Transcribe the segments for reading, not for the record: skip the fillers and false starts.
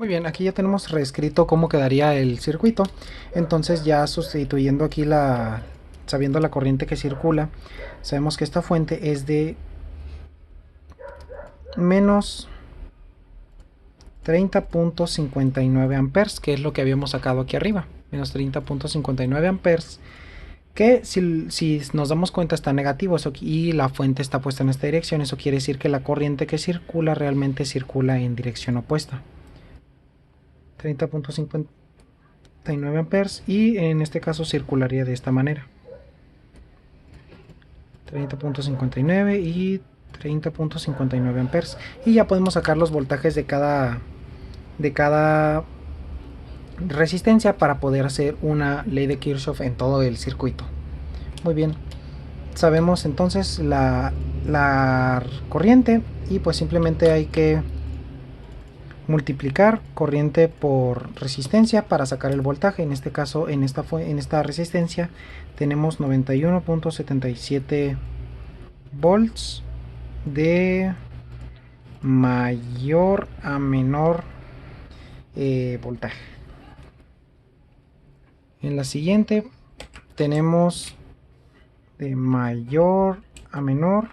Muy bien, aquí ya tenemos reescrito cómo quedaría el circuito. Entonces ya sustituyendo aquí sabiendo la corriente que circula, sabemos que esta fuente es de menos 30.59 amperes, que es lo que habíamos sacado aquí arriba. Menos 30.59 amperes, que si nos damos cuenta está negativo y la fuente está puesta en esta dirección. Eso quiere decir que la corriente que circula realmente circula en dirección opuesta. 30.59 amperes, y en este caso circularía de esta manera: 30.59 y 30.59 amperes. Y ya podemos sacar los voltajes de cada resistencia para poder hacer una ley de Kirchhoff en todo el circuito. Muy bien, sabemos entonces la corriente, y pues simplemente hay que multiplicar corriente por resistencia para sacar el voltaje. En este caso, en esta resistencia tenemos 91.77 volts de mayor a menor voltaje. En la siguiente tenemos de mayor a menor,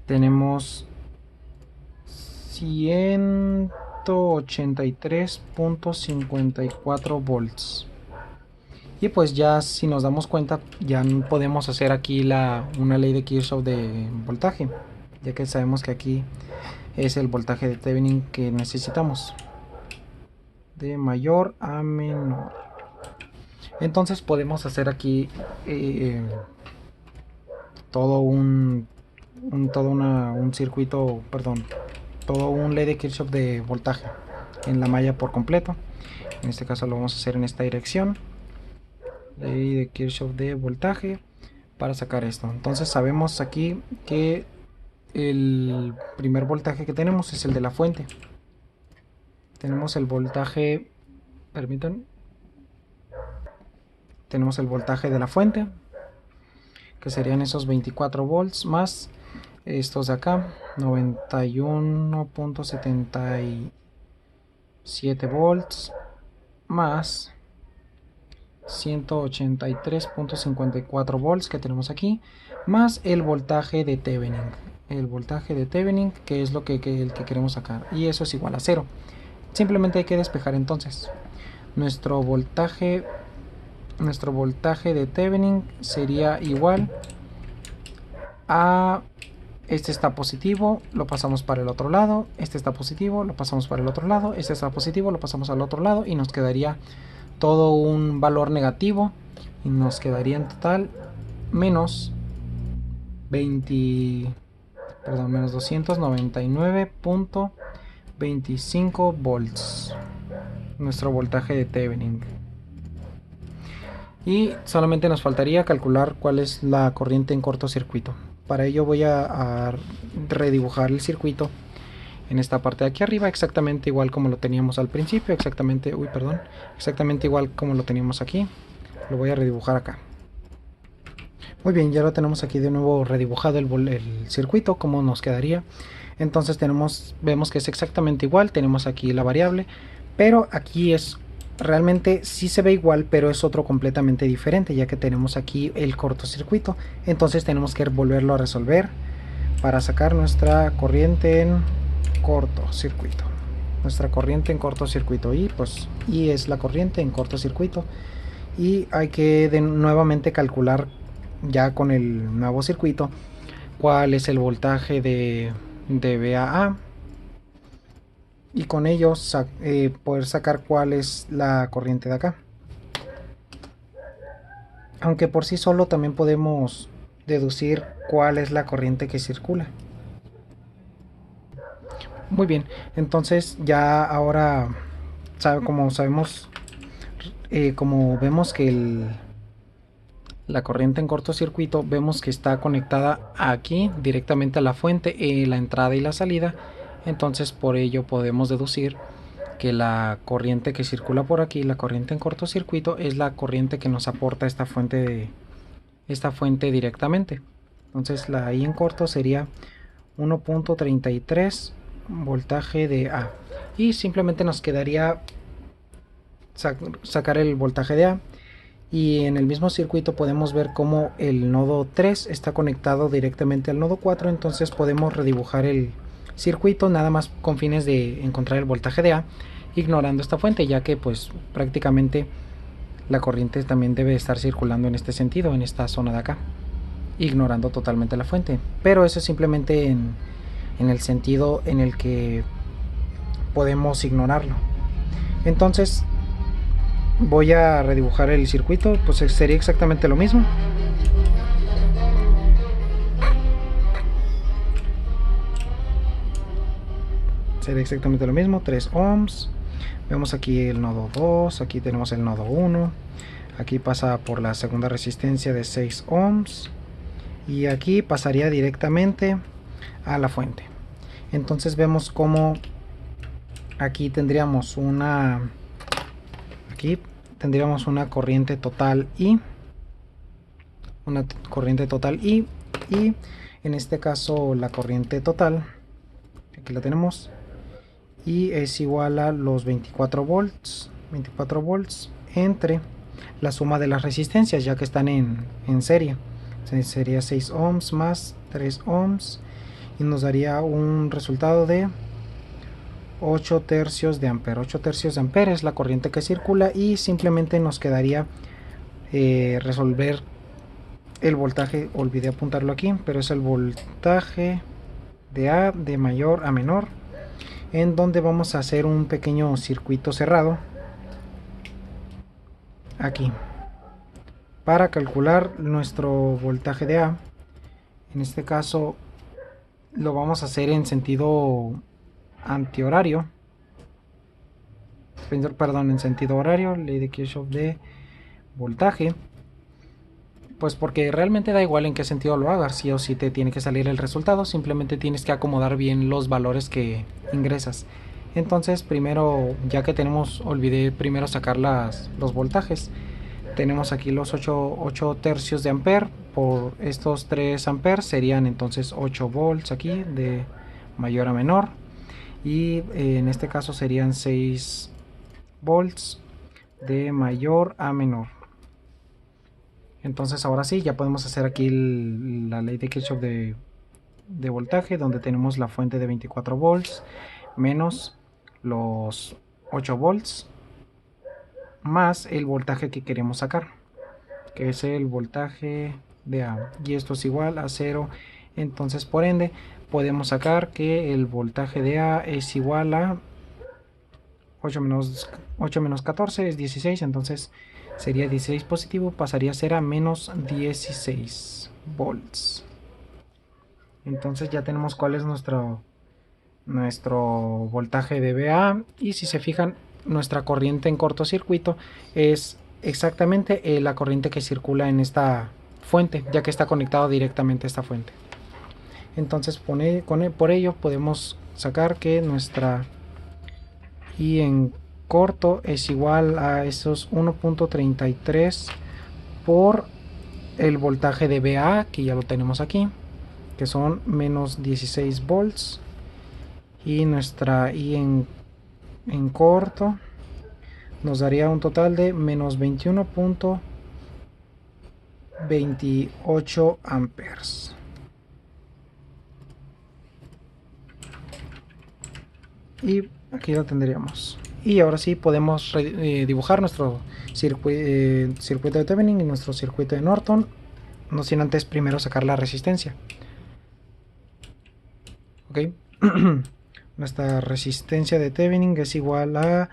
tenemos 183.54 volts. Y pues ya si nos damos cuenta, ya podemos hacer aquí una ley de Kirchhoff de voltaje, ya que sabemos que aquí es el voltaje de Thevenin que necesitamos, de mayor a menor. Entonces podemos hacer aquí todo un circuito, perdón, todo un ley de Kirchhoff de voltaje en la malla por completo. En este caso lo vamos a hacer en esta dirección, ley de Kirchhoff de voltaje, para sacar esto. Entonces sabemos aquí que el primer voltaje que tenemos es el de la fuente. Tenemos el voltaje, permítanme, tenemos el voltaje de la fuente, que serían esos 24 volts más estos de acá, 91.77 volts más 183.54 volts que tenemos aquí, más el voltaje de Thevenin. El voltaje de Thevenin, que es el que queremos sacar, y eso es igual a 0. Simplemente hay que despejar entonces. Nuestro voltaje de Thevenin sería igual a, este está positivo, lo pasamos para el otro lado, este está positivo, lo pasamos para el otro lado, este está positivo, lo pasamos al otro lado, y nos quedaría todo un valor negativo, y nos quedaría en total menos 299.25 volts, nuestro voltaje de Thevenin. Y solamente nos faltaría calcular cuál es la corriente en cortocircuito. Para ello voy a redibujar el circuito en esta parte de aquí arriba, exactamente igual como lo teníamos al principio, exactamente igual como lo teníamos aquí. Lo voy a redibujar acá. Muy bien, ya lo tenemos aquí de nuevo redibujado el circuito, como nos quedaría. Entonces vemos que es exactamente igual, tenemos aquí la variable, pero aquí realmente sí se ve igual, pero es otro completamente diferente, ya que tenemos aquí el cortocircuito. Entonces tenemos que volverlo a resolver para sacar nuestra corriente en cortocircuito. Y es la corriente en cortocircuito. Y hay que nuevamente calcular, ya con el nuevo circuito, cuál es el voltaje de VAA, y con ello poder sacar cuál es la corriente de acá. Aunque por sí solo también podemos deducir cuál es la corriente que circula. Muy bien, entonces ya ahora, como sabemos, como vemos que la corriente en cortocircuito, vemos que está conectada aquí directamente a la fuente, la entrada y la salida. Entonces por ello podemos deducir que la corriente que circula por aquí, la corriente en cortocircuito, es la corriente que nos aporta esta fuente directamente. Entonces la I en corto sería 1.33 voltaje de A. Y simplemente nos quedaría sacar el voltaje de A. Y en el mismo circuito podemos ver cómo el nodo 3 está conectado directamente al nodo 4. Entonces podemos redibujar el circuito nada más con fines de encontrar el voltaje de A, ignorando esta fuente, ya que pues prácticamente la corriente también debe estar circulando en este sentido, en esta zona de acá, ignorando totalmente la fuente. Pero eso es simplemente en el sentido en el que podemos ignorarlo. Entonces voy a redibujar el circuito, pues sería exactamente lo mismo. Sería exactamente lo mismo, 3 ohms. Vemos aquí el nodo 2, aquí tenemos el nodo 1. Aquí pasa por la segunda resistencia de 6 ohms. Y aquí pasaría directamente a la fuente. Entonces vemos como aquí tendríamos una corriente total I, y en este caso la corriente total, aquí la tenemos, y es igual a los 24 volts entre la suma de las resistencias, ya que están en serie. Sería 6 ohms más 3 ohms y nos daría un resultado de 8 tercios de ampere. 8 tercios de ampere es la corriente que circula, y simplemente nos quedaría resolver el voltaje. Olvidé apuntarlo aquí, pero es el voltaje de A de mayor a menor, en donde vamos a hacer un pequeño circuito cerrado aquí para calcular nuestro voltaje de A. En este caso lo vamos a hacer en sentido antihorario, en sentido horario, ley de Kirchhoff de voltaje, pues porque realmente da igual en qué sentido lo hagas, sí o sí te tiene que salir el resultado, simplemente tienes que acomodar bien los valores que ingresas. Entonces primero, ya que tenemos, olvidé primero sacar los voltajes. Tenemos aquí los 8 tercios de ampere por estos 3 amperes, serían entonces 8 volts aquí de mayor a menor, y en este caso serían 6 volts de mayor a menor. Entonces ahora sí, ya podemos hacer aquí la ley de Kirchhoff de voltaje, donde tenemos la fuente de 24 volts menos los 8 volts más el voltaje que queremos sacar, que es el voltaje de A, y esto es igual a 0. Entonces por ende podemos sacar que el voltaje de A es igual a 8 menos 14 es 16, entonces sería 16 positivo, pasaría a ser a menos 16 volts. Entonces ya tenemos cuál es nuestro voltaje de VA, y si se fijan, nuestra corriente en cortocircuito es exactamente la corriente que circula en esta fuente, ya que está conectado directamente a esta fuente. Entonces por ello podemos sacar que nuestra I en corto es igual a esos 1.33 por el voltaje de VA, que ya lo tenemos aquí, que son menos 16 volts, y nuestra I en corto nos daría un total de menos 21.28 amperes. Y aquí lo tendríamos. Y ahora sí podemos dibujar nuestro circuito de Thevenin y nuestro circuito de Norton, no sin antes primero sacar la resistencia. Ok. Nuestra resistencia de Thevenin es igual a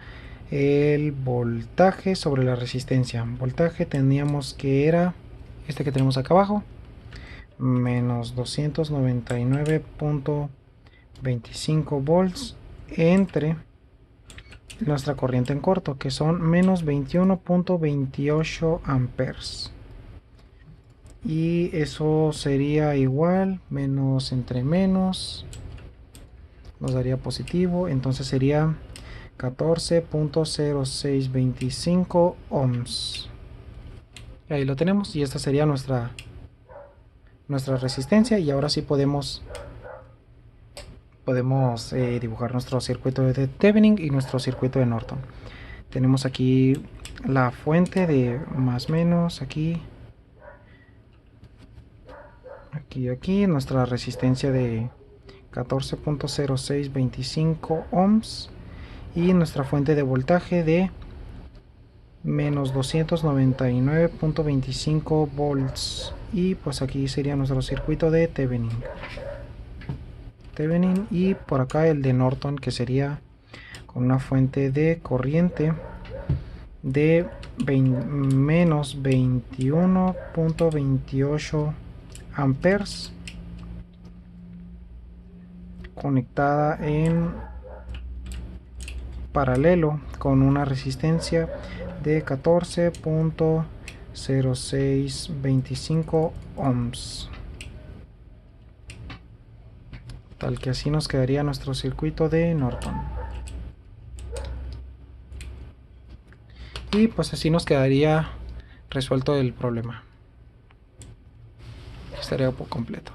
el voltaje sobre la resistencia. Voltaje teníamos que era este que tenemos acá abajo, menos 299.25 volts entre nuestra corriente en corto, que son menos 21.28 amperes. Y eso sería igual, menos entre menos nos daría positivo, entonces sería 14.0625 ohms. Y ahí lo tenemos, y esta sería nuestra resistencia. Y ahora sí podemos podemos dibujar nuestro circuito de Thevenin y nuestro circuito de Norton. Tenemos aquí la fuente de más o menos aquí, aquí nuestra resistencia de 14.0625 ohms y nuestra fuente de voltaje de menos 299.25 volts, y pues aquí sería nuestro circuito de Thevenin. Y por acá el de Norton, que sería con una fuente de corriente de menos 21.28 amperes conectada en paralelo con una resistencia de 14.0625 ohms. Tal que así nos quedaría nuestro circuito de Norton. Y pues así nos quedaría resuelto el problema. Estaría por completo.